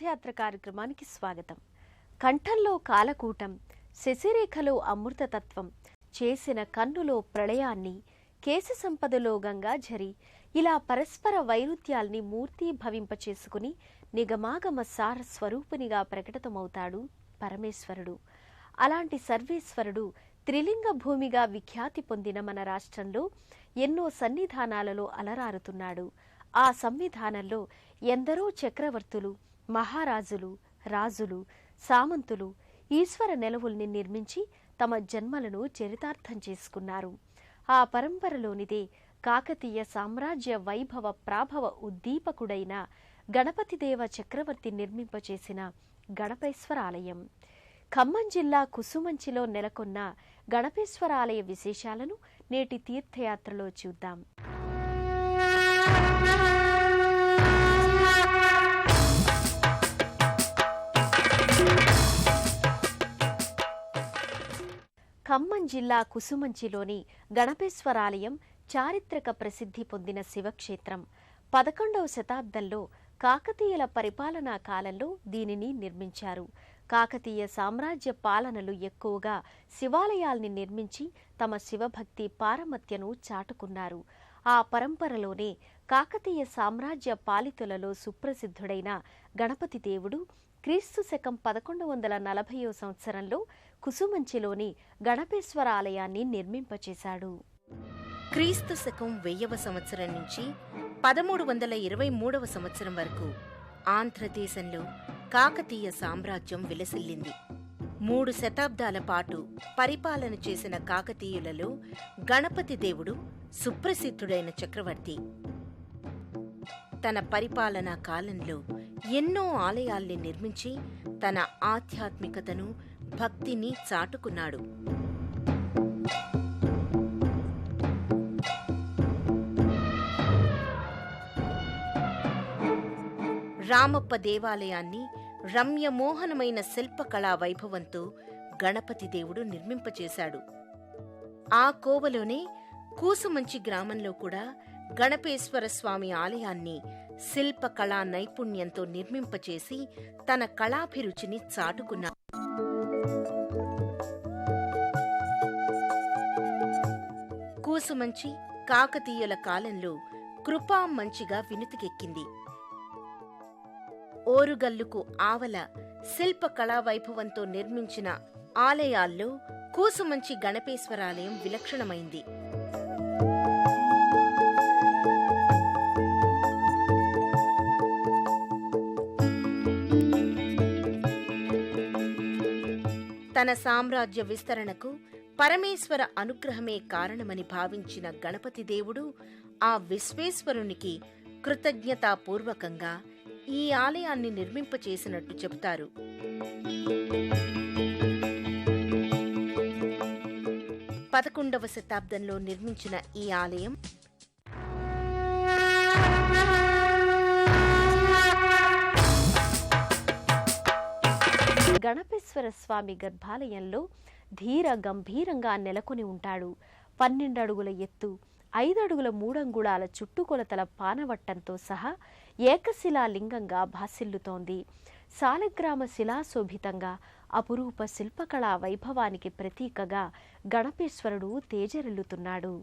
తీర్థయాత్ర కార్యక్రమానికి స్వాగతం. కంఠంలో కాలకూటం, శశిరేఖలో అమృతతత్వం, చేసిన కన్నులో ప్రళయాన్ని, కేశ సంపదలో గంగాఝరి, ఇలా పరస్పర వైరుధ్యాల్ని మూర్తీభవింపచేసుకుని నిగమాగమ సార స్వరూపునిగా ప్రకటితమవుతాడు పరమేశ్వరుడు. అలాంటి సర్వేశ్వరుడు త్రిలింగ భూమిగా విఖ్యాతి పొందిన మన రాష్ట్రంలో ఎన్నో సన్నిధానాలలో అలరారుతున్నాడు. ఆ సంవిధానంలో ఎందరో చక్రవర్తులు, మహారాజులు, రాజులు, సామంతులు ఈశ్వర నెలవుల్ని నిర్మించి తమ జన్మలను చరితార్థం చేసుకున్నారు. ఆ పరంపరలోనిదే కాకతీయ సామ్రాజ్య వైభవ ప్రాభవ ఉద్దీపకుడైన గణపతిదేవ చక్రవర్తి నిర్మింపచేసిన గణపేశ్వరాలయం. ఖమ్మం జిల్లా కుసుమంచిలో నెలకొన్న గణపేశ్వరాలయ విశేషాలను నేటి తీర్థయాత్రలో చూద్దాం. ఖమ్మం జిల్లా కుసుమంచిలోని గణపేశ్వరాలయం చారిత్రక ప్రసిద్ధి పొందిన శివక్షేత్రం. 11వ శతాబ్దంలో కాకతీయుల పరిపాలనా కాలంలో దీనిని నిర్మించారు. కాకతీయ సామ్రాజ్య పాలనలు ఎక్కువగా శివాలయాల్ని నిర్మించి తమ శివభక్తి పారమత్యను చాటుకున్నారు. ఆ పరంపరలోనే కాకతీయ సామ్రాజ్య పాలితులలో సుప్రసిద్ధుడైన గణపతి దేవుడు క్రీస్తు శకం 1140వ సంవత్సరంలో కుసుమంచిలోని గణపేశ్వర ఆలయాన్ని నిర్మింపచేశాడు. క్రీస్తు శకం 1000వ సంవత్సరం నుంచి 1323వ సంవత్సరం వరకు ఆంధ్రదేశంలో కాకతీయ సామ్రాజ్యం విలసిల్లింది. 3 శతాబ్దాల పాటు పరిపాలన చేసిన కాకతీయులలో గణపతి దేవుడు సుప్రసిద్ధుడైన చక్రవర్తి. తన పరిపాలనా కాలంలో ఎన్నో ఆలయాల్ని నిర్మించి తన ఆధ్యాత్మికతను, భక్తిని చాటుకున్నాడు. రామప్ప దేవాలయాన్ని రమ్యమోహనమైన శిల్పకళా వైభవంతో గణపతి దేవుడు నిర్మింపచేశాడు. ఆ కోవలోనే కూసుమంచి గ్రామంలో కూడా గణపేశ్వర స్వామి ఆలయాన్ని శిల్పకళా నైపుణ్యంతో నిర్మింపచేసి తన కళాభిరుచిని చాటుకున్నాడు. కూసుమంచి కాకతీయుల కాలంలో కృపామంచిగా వినుతికెక్కింది. ఓరుగల్లుకు ఆవల శిల్పకళా వైభవంతో నిర్మించిన ఆలయాల్లో కూసుమంచి గణపేశ్వరాలయం విలక్షణమైంది. తన సామ్రాజ్య విస్తరణకు పరమేశ్వర అనుగ్రహమే కారణమని భావించిన గణపతి దేవుడు ఆ విశ్వేశ్వరునికి కృతజ్ఞతాపూర్వకంగా ఈ ఆలయాన్ని నిర్మింపచేసినట్టు చెబుతారు. పదకొండవ శతాబ్దంలో నిర్మించిన ఈ ఆలయం గణపేశ్వర స్వామి గర్భాలయంలో ధీర గంభీరంగా నెలకొని ఉంటాడు. 12 అడుగుల ఎత్తు, 5 అడుగుల 3 అంగుళాల చుట్టుకొలతల పానవట్టంతో సహా ఏకశిలా లింగంగా భాసిల్లుతోంది. సాలగ్రామ శిలాశోభితంగా అపురూప శిల్పకళా వైభవానికి ప్రతీకగా గణపేశ్వరుడు తేజరిల్లుతున్నాడు.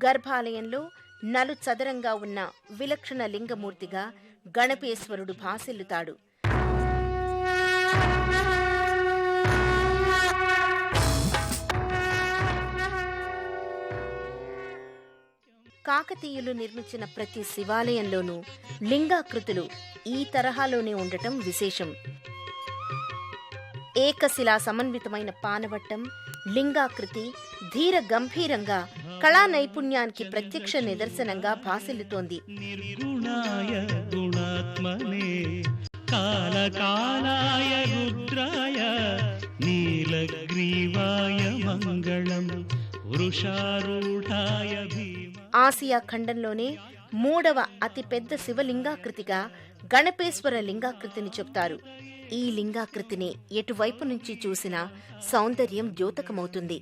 గర్భాలయంలో నలు చదరంగా ఉన్న విలక్షణ లింగమూర్తిగా గణపేశ్వరుడు భాసిల్లుతాడు. కాకతీయులు నిర్మించిన ప్రతి శివాలయంలోనూ లింగాకృతులు ఈ తరహాలోనే ఉండటం విశేషం. ఏకశిలా సమన్వితమైన పానవట్టం, లింగాకృతి ధీర గంభీరంగా కళా నైపుణ్యానికి ప్రత్యక్ష నిదర్శనంగా భాసిల్లుతోంది. నిర్గుణాయ గుణాత్మనే కాలకాలాయ రుద్రాయ నీలగ్రీవాయ మంగళం వృషారూఢాయ భీమ. ఆసియా ఖండంలోనే 3వ అతిపెద్ద శివలింగాకృతిగా గణపేశ్వర లింగాకృతిని చెప్తారు. ఈ లింగాకృతిని ఎటువైపు నుంచి చూసినా సౌందర్యం ద్యోతకమవుతుంది.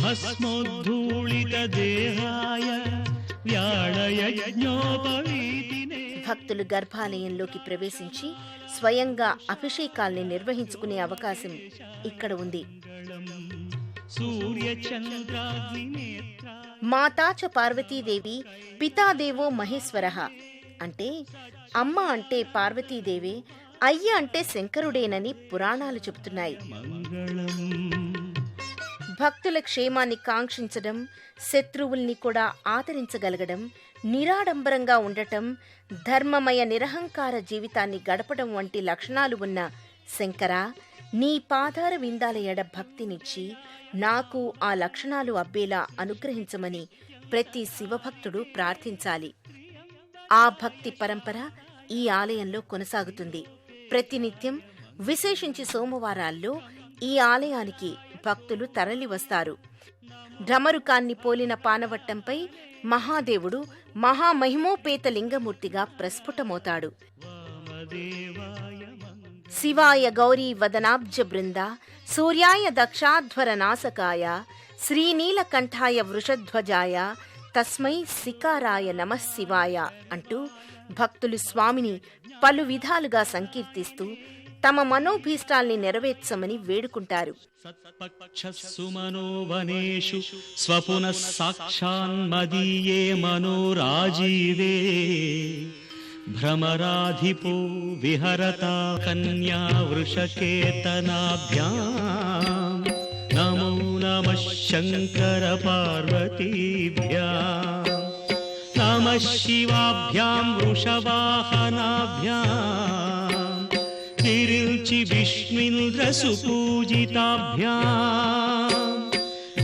భస్మోద్ధూళిత దేహాయ వ్యాళయజ్ఞోపవీతినే. భక్తులు గర్భాలయంలోకి ప్రవేశించి స్వయంగా అభిషేకాల్ని నిర్వహించుకునే అవకాశం ఇక్కడ ఉంది. సూర్యచంద్రాగ్నినేత్రా మాతా చ పార్వతీదేవి పితాదేవో మహేశ్వరః అంటే అమ్మ అంటే పార్వతీదేవే, అయ్య అంటే శంకరుడేనని పురాణాలు చెబుతున్నాయి. మంగళం. భక్తుల క్షేమాన్ని కాంక్షించడం, శత్రువుల్ని కూడా ఆదరించగలగడం, నిరాడంబరంగా ఉండటం, ధర్మమయ నిరహంకార జీవితాన్ని గడపడం వంటి లక్షణాలు ఉన్న శంకరా, నీ పాదార విందాల ఎడ భక్తినిచ్చి నాకు ఆ లక్షణాలు అబ్బేలా అనుగ్రహించమని ప్రతి శివభక్తుడు ప్రార్థించాలి. ఆ భక్తి పరంపర ఈ ఆలయంలో కొనసాగుతుంది. ప్రతినిత్యం విశేషించి సోమవారాల్లో ఈ ఆలయానికి భక్తులు తరలి వస్తారు. ఢమరుకాన్ని పోలిన పానవట్టంపై మహాదేవుడు మహామహిమోపేత లింగమూర్తిగా ప్రస్ఫుటమవుతాడు. శివాయ గౌరీ వదనాబ్జ బృంద, సూర్యాయ దక్షాధ్వర నాసకాయ, శ్రీనీలకంఠాయ వృషధ్వజాయ, తస్మై శికారాయ నమః శివాయ అంటూ భక్తులు స్వామిని పలు విధాలుగా సంకీర్తిస్తూ తమ మనోభీష్టాల్ని నెరవేర్చమని వేడుకుంటారు. సత్పక్షస్సు మనోవనేషు స్వపునః సాక్షాన్మదీయే మనోరాజీవే. భ్రమరాధిపో విహరతా కన్యా వృషకేతనాభ్యాం. నమో నమః శంకర పార్వతీభ్యాం. నమః శివాభ్యాం వృషవాహనాభ్యాం. విరిల్చి విష్ణుంద్ర సుపూజితాభ్యాం.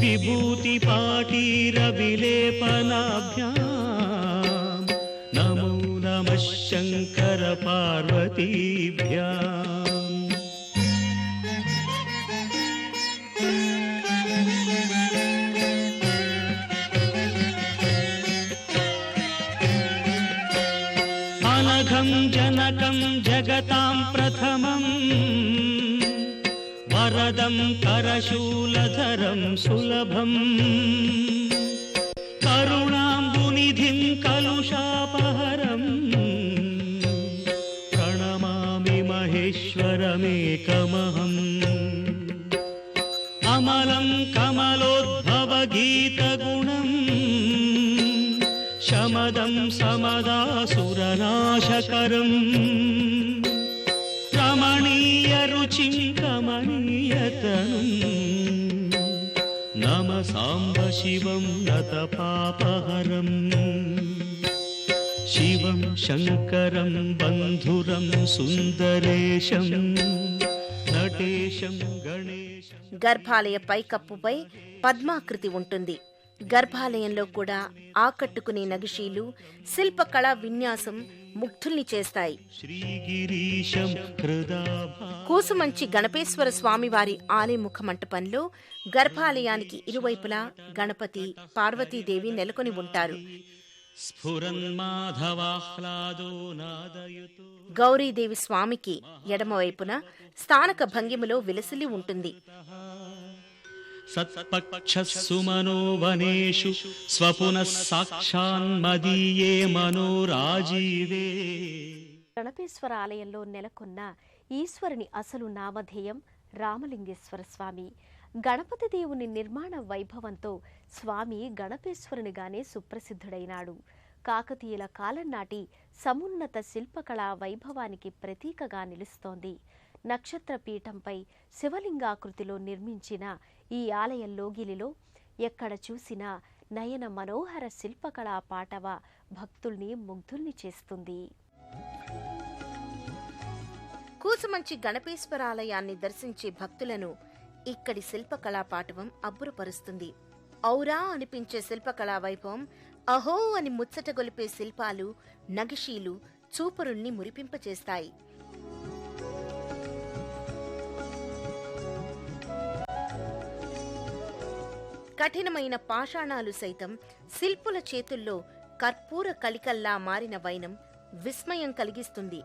విభూతి పాటీర విలేపనాభ్యాం. నమో నమః శంకర పార్వతీభ్యాం. అనఘం జనకం జగతాం ప్రథమం. వరదం కరశూలధరం సులభం. కరుణాంబునిధిం కలుషాపహరం. ప్రణమామి మహేశ్వరమేకమహం. అమలం కమలోద్భవ గీతగుణం. శమదం సమదాసురనాశకరం. రమణీయ రుచిం కమనీయతనం. నమ సాంబ శివం నత పాపహరం. శివం శంకరం బంధురం సుందరేశం. నటేశం గణేశం. గర్భాలయ పైకప్పుపై పద్మాకృతి ఉంటుంది. గర్భాలయంలో కూడా ఆకట్టుకునే నగిషీలు, శిల్పకళా విన్యాసం ముగ్ధుల్ని చేస్తాయి. శ్రీగిరీశం హృదాభా. కూసుమంచి గణపేశ్వర స్వామివారి ఆలయముఖ మంటపంలో గర్భాలయానికి ఇరువైపులా గణపతి, పార్వతీదేవి నెలకొని ఉంటారు. స్ఫురన్మాధవాహ్లాదో నాదయుతో. గౌరీదేవి స్వామికి ఎడమవైపున స్థానక భంగిమలో విలసిల్లి ఉంటుంది. సత్పక్షస్సు మనోవనేషు స్వపునః సాక్షాన్మదీయే మనోరాజీవే. గణపేశ్వర ఆలయంలో నెలకొన్న ఈశ్వరుని అసలు నామధేయం రామలింగేశ్వర స్వామి. గణపతి దేవుని నిర్మాణ వైభవంతో స్వామి గణపేశ్వరునిగానే సుప్రసిద్ధుడైనాడు. కాకతీయుల కాలం నాటి సమున్నత శిల్పకళా వైభవానికి ప్రతీకగా నిలుస్తోంది. నక్షత్ర పీఠంపై శివలింగాకృతిలో నిర్మించిన ఈ ఆలయం లోగిలిలో ఎక్కడ చూసినా నయన మనోహర శిల్పకళా పాటవ భక్తుల్ని ముగ్ధుల్ని చేస్తుంది. కూసుమంచి గణపేశ్వరాలయాన్ని దర్శించే భక్తులను ఇక్కడి శిల్పకళా పాటవం అబ్బురపరుస్తుంది. ఔరా అనిపించే శిల్పకళా వైభవం, అహో అని ముచ్చటగొలిపే శిల్పాలు, నగిషీలు చూపరుల్ని మురిపింపచేస్తాయి. కఠినమైన పాషాణాలు సైతం శిల్పుల చేతుల్లో కర్పూర కలికల్లా మారిన వైనం విస్మయం కలిగిస్తుంది.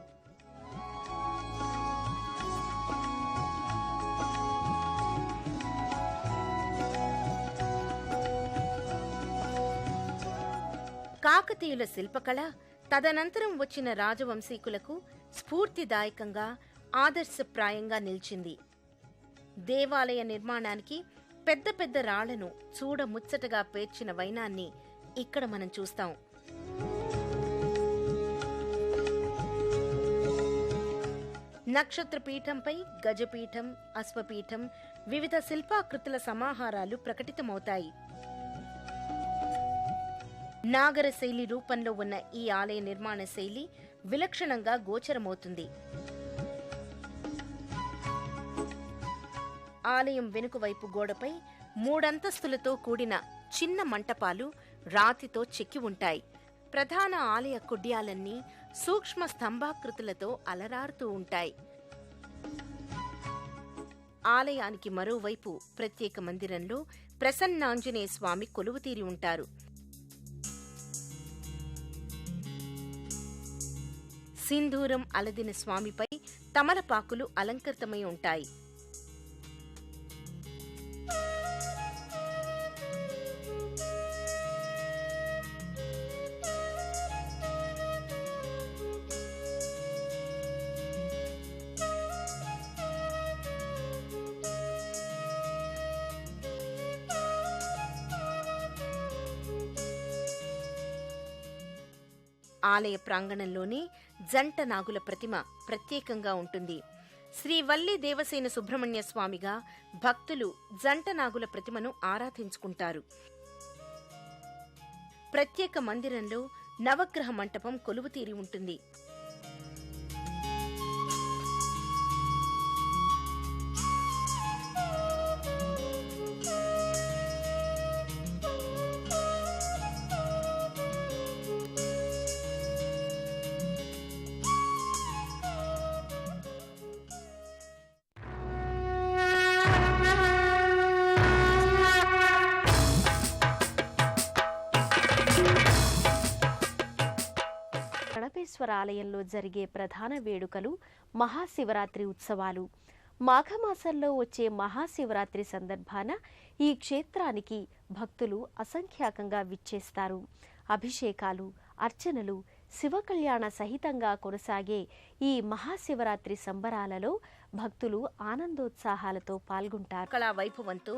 కాకతీయుల శిల్పకళ తదనంతరం వచ్చిన రాజవంశీకులకు స్ఫూర్తిదాయకంగా, ఆదర్శప్రాయంగా నిలిచింది. దేవాలయ నిర్మాణానికి పెద్ద పెద్ద రాళ్లను చూడముచ్చటగా పేర్చిన వైనాన్ని ఇక్కడ మనం చూస్తాం. నక్షత్రపీఠంపై గజపీఠం, అశ్వపీఠం, వివిధ శిల్పాకృతుల సమాహారాలు ప్రకటితమవుతాయి. నాగర శైలి రూపంలో ఉన్న ఈ ఆలయ నిర్మాణ శైలి విలక్షణంగా గోచరమవుతుంది. ఆలయం వెనుకవైపు గోడపై 3 అంతస్తులతో కూడిన చిన్న మంటపాలు రాతితో చెక్కి ఉంటాయి. ప్రధాన ఆలయ కుడ్యాలన్నీ సూక్ష్మ స్తంభాకృతులతో అలరారుతూ ఉంటాయి. ఆలయానికి మరోవైపు ప్రత్యేక మందిరంలో ప్రసన్నాంజనేయ స్వామి కొలువుతీరి ఉంటారు. సింధూరం అలదిన స్వామిపై తమలపాకులు అలంకృతమై ఉంటాయి. ఆలయ ప్రాంగణంలోనే జంట నాగుల ప్రతిమ ప్రత్యేకంగా ఉంటుంది. శ్రీ వల్లి దేవసేన సుబ్రహ్మణ్య స్వామిగా భక్తులు జంట నాగుల ప్రతిమను ఆరాధించుకుంటారు. ప్రత్యేక మందిరంలో నవగ్రహ మంటపం కొలువుతీరి ఉంటుంది. గణపేశ్వర ఆలయంలో జరిగే ప్రధాన వేడుకలు మహాశివరాత్రి ఉత్సవాలు. మాఘమాసంలో వచ్చే మహాశివరాత్రి సందర్భాన ఈ క్షేత్రానికి భక్తులు అసంఖ్యాకంగా విచ్చేస్తారు. అభిషేకాలు, అర్చనలు, శివకళ్యాణ సహితంగా కొనసాగే ఈ మహాశివరాత్రి సంబరాలలో భక్తులు ఆనందోత్సాహాలతో పాల్గొంటారు. కళా వైభవంతో,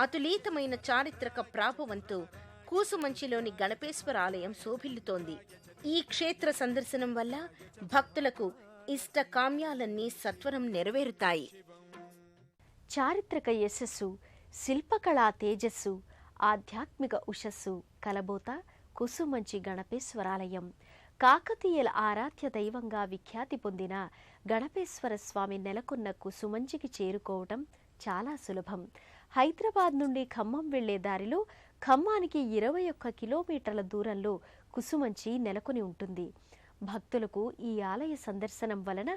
అతులీతమైన చారిత్రక ప్రాభవంతో కూసుమంచిలోని గణపేశ్వర ఆలయం శోభిల్లుతోంది. ఈ క్షేత్ర సందర్శనం వల్ల భక్తులకు ఇష్ట కామ్యాలన్నీ సత్వరం నెరవేరుతాయి. చారిత్రక యశస్సు, శిల్పకళా తేజస్సు, ఆధ్యాత్మిక ఉషస్సు కలబోత కుసుమంచి గణపేశ్వరాలయం. కాకతీయుల ఆరాధ్య దైవంగా విఖ్యాతి పొందిన గణపేశ్వర స్వామి నెలకొన్న కుసుమంచికి చేరుకోవటం చాలా సులభం. హైదరాబాద్ నుండి ఖమ్మం వెళ్లే దారిలో ఖమ్మానికి 21 కిలోమీటర్ల దూరంలో కుసుమంచి నెలకొని ఉంటుంది. భక్తులకు ఈ ఆలయ సందర్శనం వలన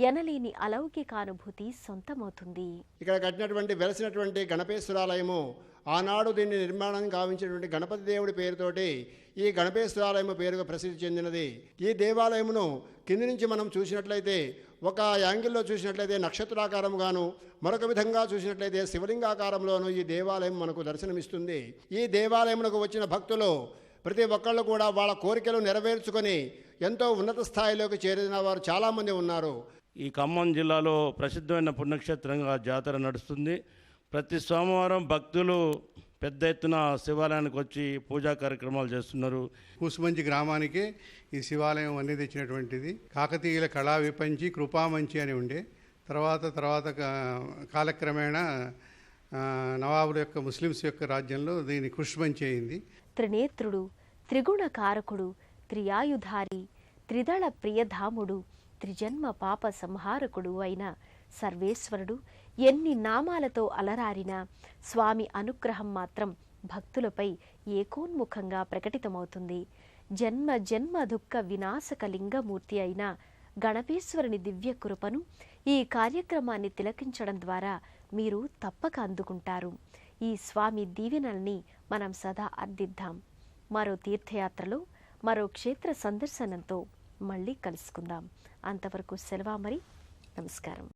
ఎనలేని అలౌకికానుభూతి సొంతమవుతుంది. ఇక్కడ కట్టినటువంటి వెలసినటువంటి గణపేశ్వరాలయము ఆనాడు దీన్ని నిర్మాణం గావించినటువంటి గణపతి దేవుడి పేరుతోటి ఈ గణపేశ్వరాలయము పేరుగా ప్రసిద్ధి చెందినది. ఈ దేవాలయమును కింది నుంచి మనం చూసినట్లయితే ఒక యాంగిల్లో చూసినట్లయితే నక్షత్రాకారంగాను, మరొక విధంగా చూసినట్లయితే శివలింగాకారంలోనూ ఈ దేవాలయం మనకు దర్శనమిస్తుంది. ఈ దేవాలయమునకు వచ్చిన భక్తులు ప్రతి ఒక్కళ్ళు కూడా వాళ్ళ కోరికలు నెరవేర్చుకొని ఎంతో ఉన్నత స్థాయిలోకి చేరిన వారు చాలామంది ఉన్నారు. ఈ ఖమ్మం జిల్లాలో ప్రసిద్ధమైన పుణ్యక్షేత్రంగా జాతర నడుస్తుంది. ప్రతి సోమవారం భక్తులు పెద్ద ఎత్తున శివాలయానికి వచ్చి పూజా కార్యక్రమాలు చేస్తున్నారు. కూసుమంచి గ్రామానికి ఈ శివాలయం అనేది తెచ్చినటువంటిది. కాకతీయుల కళా విపంచి కృపామంచి అని ఉండే తర్వాత కాలక్రమేణా నవాబుల యొక్క ముస్లిమ్స్ యొక్క రాజ్యంలో దీని కుష్మంచి అయింది. త్రినేత్రుడు, త్రిగుణ కారకుడు, త్రియాయుధారి, త్రిదళ ప్రియధాముడు, త్రిజన్మ పాప సంహారకుడు అయిన సర్వేశ్వరుడు ఎన్ని నామాలతో అలరారినా స్వామి అనుగ్రహం మాత్రం భక్తులపై ఏకోన్ముఖంగా ప్రకటితమవుతుంది. జన్మ జన్మ దుఃఖ వినాశక లింగమూర్తి అయిన గణపేశ్వరుని దివ్య కృపను ఈ కార్యక్రమాన్ని తిలకించడం ద్వారా మీరు తప్పక అందుకుంటారు. ఈ స్వామి దీవెనల్ని మనం సదా అర్థిద్దాం. మరో తీర్థయాత్రలో, మరో క్షేత్ర సందర్శనంతో మళ్ళీ కలుసుకుందాం. అంతవరకు సెలవా మరి. నమస్కారం.